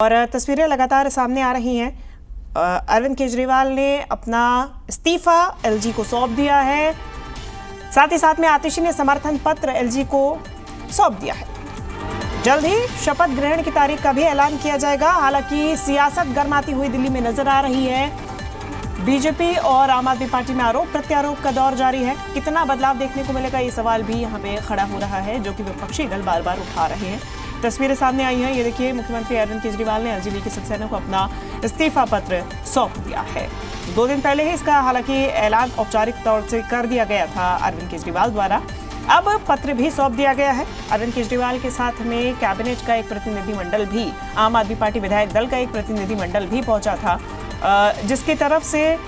और तस्वीरें लगातार सामने आ रही हैं। अरविंद केजरीवाल ने अपना इस्तीफा एलजी को सौंप दिया है। साथ ही साथ में आतिशी ने समर्थन पत्र एलजी को सौंप दिया है। जल्द ही शपथ ग्रहण की तारीख का भी ऐलान किया जाएगा। हालांकि सियासत गर्माती हुई दिल्ली में नजर आ रही है। बीजेपी और आम आदमी पार्टी में आरोप प्रत्यारोप का दौर जारी है। कितना बदलाव देखने को मिलेगा, ये सवाल भी यहाँ पे खड़ा हो रहा है, जो कि विपक्षी दल बार बार उठा रहे हैं। तस्वीरें सामने आई हैं। ये देखिए, मुख्यमंत्री अरविंद केजरीवाल ने एलजेपी सक्सेना को अपना इस्तीफा पत्र सौंप दिया है। 2 दिन पहले ही इसका हालांकि ऐलान औपचारिक तौर से कर दिया गया था अरविंद केजरीवाल द्वारा। अब पत्र भी सौंप दिया गया है। अरविंद केजरीवाल के साथ में कैबिनेट का एक प्रतिनिधिमंडल भी, आम आदमी पार्टी विधायक दल का एक प्रतिनिधिमंडल भी पहुंचा था, जिसकी तरफ से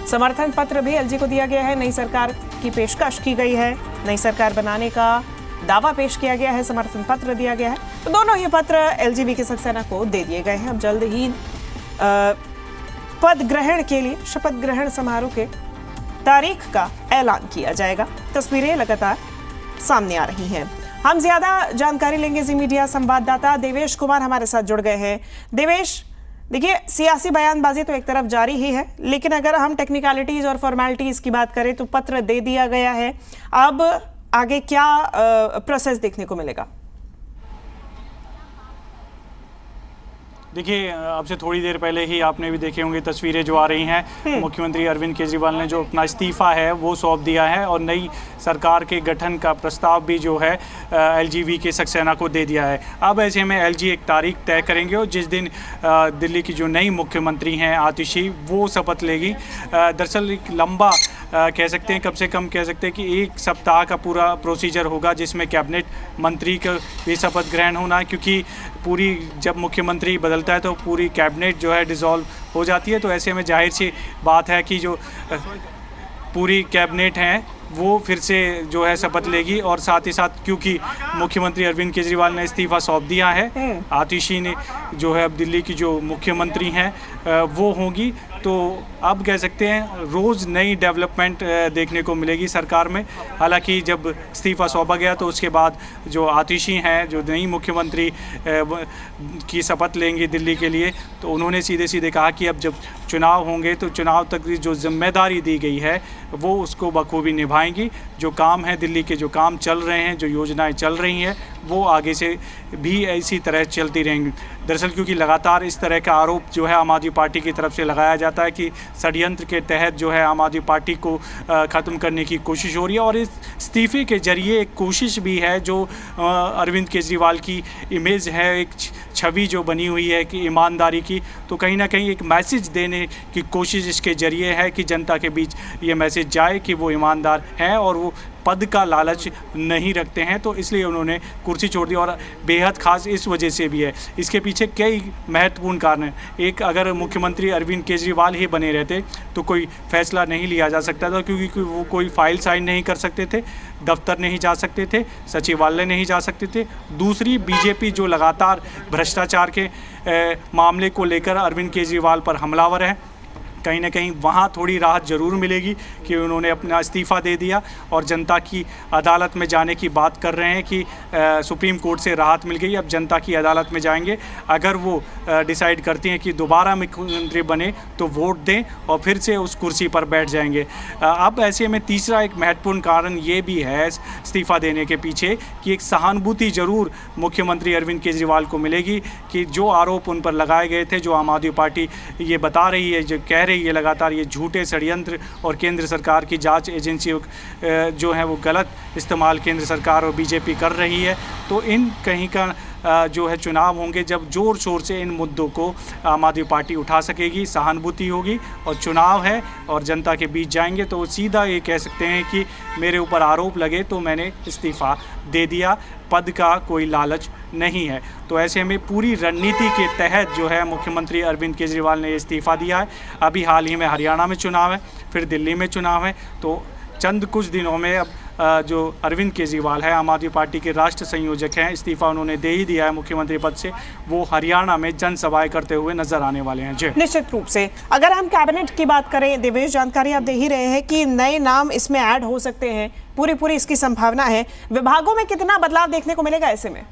समर्थन पत्र भी एलजी को दिया गया है। नई सरकार की पेशकश की गई है, नई सरकार बनाने का दावा पेश किया गया है, समर्थन पत्र दिया गया है। तो दोनों ही पत्र एलजेपी के सक्सेना को दे दिए गए हैं। अब जल्द ही पद ग्रहण के लिए, शपथ ग्रहण समारोह के तारीख का ऐलान किया जाएगा। तस्वीरें लगातार सामने आ रही हैं। हम ज्यादा जानकारी लेंगे। जी मीडिया संवाददाता देवेश कुमार हमारे साथ जुड़ गए हैं। देवेश, देखिए, सियासी बयानबाजी तो एक तरफ जारी ही है, लेकिन अगर हम टेक्निकलिटीज और फॉर्मेलिटीज की बात करें तो पत्र दे दिया गया है। अब आगे क्या प्रोसेस देखने को मिलेगा? देखिए, आपसे थोड़ी देर पहले ही आपने भी देखे होंगे तस्वीरें जो आ रही हैं। मुख्यमंत्री अरविंद केजरीवाल ने जो अपना इस्तीफा है वो सौंप दिया है और नई सरकार के गठन का प्रस्ताव भी जो है एलजीबी के सक्सेना को दे दिया है। अब ऐसे में एलजी एक तारीख तय करेंगे और जिस दिन दिल्ली की जो नई मुख्यमंत्री हैं आतिशी, वो शपथ लेगी। दरअसल एक लंबा कह सकते हैं, कम से कम कह सकते हैं कि 1 सप्ताह का पूरा प्रोसीजर होगा, जिसमें कैबिनेट मंत्री का भी शपथ ग्रहण होना है, क्योंकि पूरी जब मुख्यमंत्री बदलता है तो पूरी कैबिनेट जो है डिसॉल्व हो जाती है। तो ऐसे में जाहिर सी बात है कि जो पूरी कैबिनेट है वो फिर से जो है शपथ लेगी। और साथ ही साथ क्योंकि मुख्यमंत्री अरविंद केजरीवाल ने इस्तीफा सौंप दिया है, आतिशी ने जो है अब दिल्ली की जो मुख्यमंत्री हैं वो होंगी, तो अब कह सकते हैं रोज़ नई डेवलपमेंट देखने को मिलेगी सरकार में। हालांकि जब इस्तीफा सौंपा गया तो उसके बाद जो आतिशी हैं, जो नई मुख्यमंत्री की शपथ लेंगी दिल्ली के लिए, तो उन्होंने सीधे सीधे कहा कि अब जब चुनाव होंगे तो चुनाव तक जो जिम्मेदारी दी गई है वो उसको बखूबी निभाएंगी। जो काम है, दिल्ली के जो काम चल रहे हैं, जो योजनाएं चल रही हैं, वो आगे से भी इसी तरह चलती रहेंगी। दरअसल क्योंकि लगातार इस तरह का आरोप जो है आम आदमी पार्टी की तरफ से लगाया जाता है कि षड्यंत्र के तहत जो है आम आदमी पार्टी को ख़त्म करने की कोशिश हो रही है। और इस इस्तीफे के जरिए एक कोशिश भी है, जो अरविंद केजरीवाल की इमेज है, एक छवि जो बनी हुई है कि ईमानदारी की, तो कहीं ना कहीं एक मैसेज देने की कोशिश इसके जरिए है कि जनता के बीच ये मैसेज जाए कि वो ईमानदार हैं और वो पद का लालच नहीं रखते हैं। तो इसलिए उन्होंने कुर्सी छोड़ दी, और बेहद खास इस वजह से भी है। इसके पीछे कई महत्वपूर्ण कारण हैं। एक, अगर मुख्यमंत्री अरविंद केजरीवाल ही बने रहते तो कोई फैसला नहीं लिया जा सकता था, क्योंकि वो कोई फाइल साइन नहीं कर सकते थे, दफ्तर नहीं जा सकते थे, सचिवालय नहीं जा सकते थे। दूसरी, बीजेपी जो लगातार भ्रष्टाचार के मामले को लेकर अरविंद केजरीवाल पर हमलावर है, कहीं ना कहीं वहाँ थोड़ी राहत ज़रूर मिलेगी कि उन्होंने अपना इस्तीफ़ा दे दिया और जनता की अदालत में जाने की बात कर रहे हैं कि सुप्रीम कोर्ट से राहत मिल गई, अब जनता की अदालत में जाएंगे। अगर वो डिसाइड करती हैं कि दोबारा मुख्यमंत्री बने तो वोट दें और फिर से उस कुर्सी पर बैठ जाएंगे। अब ऐसे में तीसरा एक महत्वपूर्ण कारण ये भी है इस्तीफ़ा देने के पीछे कि एक सहानुभूति ज़रूर मुख्यमंत्री अरविंद केजरीवाल को मिलेगी कि जो आरोप उन पर लगाए गए थे, जो आम आदमी पार्टी ये बता रही है, जो कह रही ये लगातार ये झूठे षड्यंत्र और केंद्र सरकार की जांच एजेंसी जो है वो गलत इस्तेमाल केंद्र सरकार और बीजेपी कर रही है। तो इन कहीं का जो है चुनाव होंगे जब जोर शोर से इन मुद्दों को आम आदमी पार्टी उठा सकेगी, सहानुभूति होगी और चुनाव है और जनता के बीच जाएंगे, तो सीधा ये कह सकते हैं कि मेरे ऊपर आरोप लगे तो मैंने इस्तीफ़ा दे दिया, पद का कोई लालच नहीं है। तो ऐसे में पूरी रणनीति के तहत जो है मुख्यमंत्री अरविंद केजरीवाल ने इस्तीफ़ा दिया है। अभी हाल ही में हरियाणा में चुनाव है, फिर दिल्ली में चुनाव है, तो चंद कुछ दिनों में अब जो अरविंद केजरीवाल है, आम आदमी पार्टी के राष्ट्र संयोजक हैं, इस्तीफा उन्होंने दे ही दिया है मुख्यमंत्री पद से, वो हरियाणा में जनसभाएं करते हुए नजर आने वाले हैं। जी निश्चित रूप से। अगर हम कैबिनेट की बात करें, देवेश, जानकारी आप दे ही रहे हैं कि नए नाम इसमें ऐड हो सकते हैं, पूरी इसकी संभावना है। विभागों में कितना बदलाव देखने को मिलेगा ऐसे में?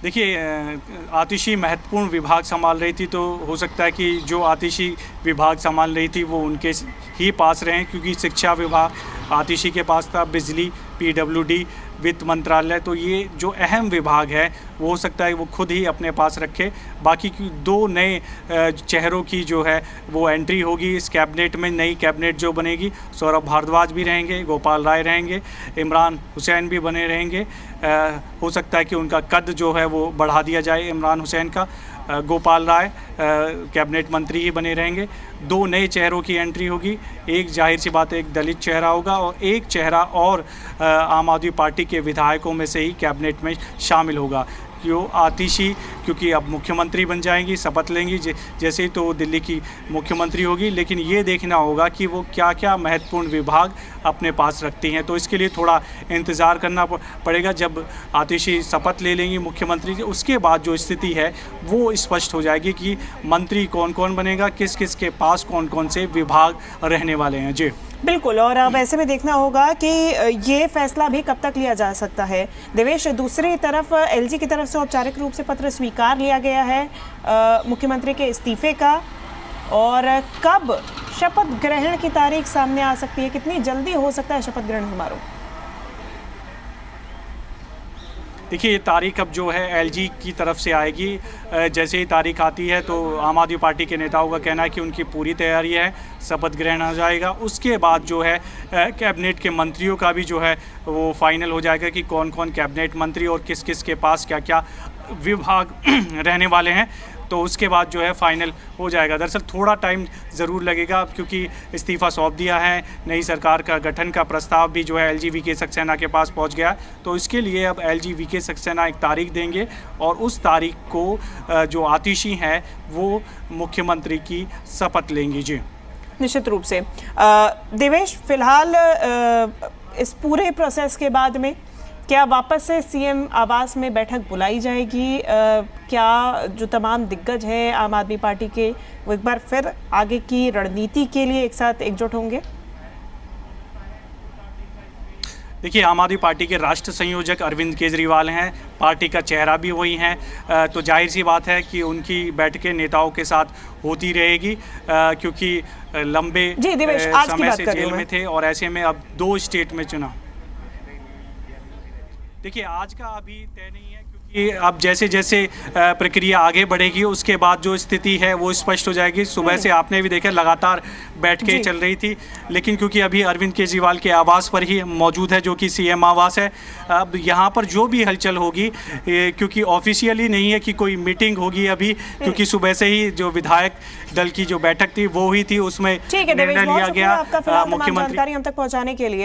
देखिए, आतिशी महत्वपूर्ण विभाग संभाल रही थी, तो हो सकता है कि जो आतिशी विभाग संभाल रही थी वो उनके ही पास रहें, क्योंकि शिक्षा विभाग आतिशी के पास था, बिजली, पीडब्ल्यूडी, वित्त मंत्रालय, तो ये जो अहम विभाग है वो हो सकता है वो खुद ही अपने पास रखे। बाकी की 2 नए चेहरों की जो है वो एंट्री होगी इस कैबिनेट में। नई कैबिनेट जो बनेगी, सौरभ भारद्वाज भी रहेंगे, गोपाल राय रहेंगे, इमरान हुसैन भी बने रहेंगे। हो सकता है कि उनका कद जो है वो बढ़ा दिया जाए इमरान हुसैन का। गोपाल राय कैबिनेट मंत्री ही बने रहेंगे। 2 नए चेहरों की एंट्री होगी। एक जाहिर सी बात है एक दलित चेहरा होगा और एक चेहरा और आम आदमी पार्टी के विधायकों में से ही कैबिनेट में शामिल होगा। क्यों आतिशी, क्योंकि अब मुख्यमंत्री बन जाएंगी, शपथ लेंगी जैसे ही तो दिल्ली की मुख्यमंत्री होगी। लेकिन ये देखना होगा कि वो क्या क्या महत्वपूर्ण विभाग अपने पास रखती हैं, तो इसके लिए थोड़ा इंतज़ार करना पड़ेगा। जब आतिशी शपथ ले लेंगी मुख्यमंत्री से, उसके बाद जो स्थिति है वो स्पष्ट हो जाएगी कि मंत्री कौन कौन बनेगा, किस किस के पास कौन कौन से विभाग रहने वाले हैं। जी बिल्कुल, और अब ऐसे में देखना होगा कि ये फैसला भी कब तक लिया जा सकता है। देवेश, दूसरी तरफ एलजी की तरफ से औपचारिक रूप से पत्र स्वीकार लिया गया है मुख्यमंत्री के इस्तीफे का, और कब शपथ ग्रहण की तारीख सामने आ सकती है, कितनी जल्दी हो सकता है शपथ ग्रहण समारोह? देखिए, ये तारीख अब जो है एलजी की तरफ से आएगी। जैसे ही तारीख आती है तो आम आदमी पार्टी के नेताओं का कहना है कि उनकी पूरी तैयारी है, शपथ ग्रहण आ जाएगा। उसके बाद जो है कैबिनेट के मंत्रियों का भी जो है वो फाइनल हो जाएगा कि कौन कौन कैबिनेट मंत्री और किस किस के पास क्या क्या विभाग रहने वाले हैं, तो उसके बाद जो है फाइनल हो जाएगा। दरअसल थोड़ा टाइम ज़रूर लगेगा, क्योंकि इस्तीफ़ा सौंप दिया है, नई सरकार का गठन का प्रस्ताव भी जो है LG-VK सक्सेना के पास पहुंच गया। तो इसके लिए अब LG-VK सक्सेना एक तारीख देंगे और उस तारीख को जो आतिशी हैं वो मुख्यमंत्री की शपथ लेंगी। जी निश्चित रूप से। देवेश, फिलहाल इस पूरे प्रोसेस के बाद में क्या वापस से सीएम आवास में बैठक बुलाई जाएगी? क्या जो तमाम दिग्गज हैं आम आदमी पार्टी के, वो एक बार फिर आगे की रणनीति के लिए एक साथ एकजुट होंगे? देखिए, आम आदमी पार्टी के राष्ट्र संयोजक अरविंद केजरीवाल हैं, पार्टी का चेहरा भी वही हैं, तो जाहिर सी बात है कि उनकी बैठकें नेताओं के साथ होती रहेगी, क्योंकि लंबे समय से जेल में थे और ऐसे में अब 2 स्टेट में चुनाव। देखिए, आज का अभी तय नहीं है, क्योंकि अब जैसे जैसे प्रक्रिया आगे बढ़ेगी उसके बाद जो स्थिति है वो स्पष्ट हो जाएगी। सुबह से आपने भी देखा लगातार बैठकें चल रही थी, लेकिन क्योंकि अभी अरविंद केजरीवाल के आवास पर ही मौजूद है, जो कि सीएम आवास है, अब यहाँ पर जो भी हलचल होगी, क्योंकि ऑफिशियली नहीं है कि कोई मीटिंग होगी अभी, क्योंकि सुबह से ही जो विधायक दल की जो बैठक थी वो ही थी, उसमें निर्णय लिया गया। मुख्यमंत्री जानकारी हम तक पहुँचाने के लिए।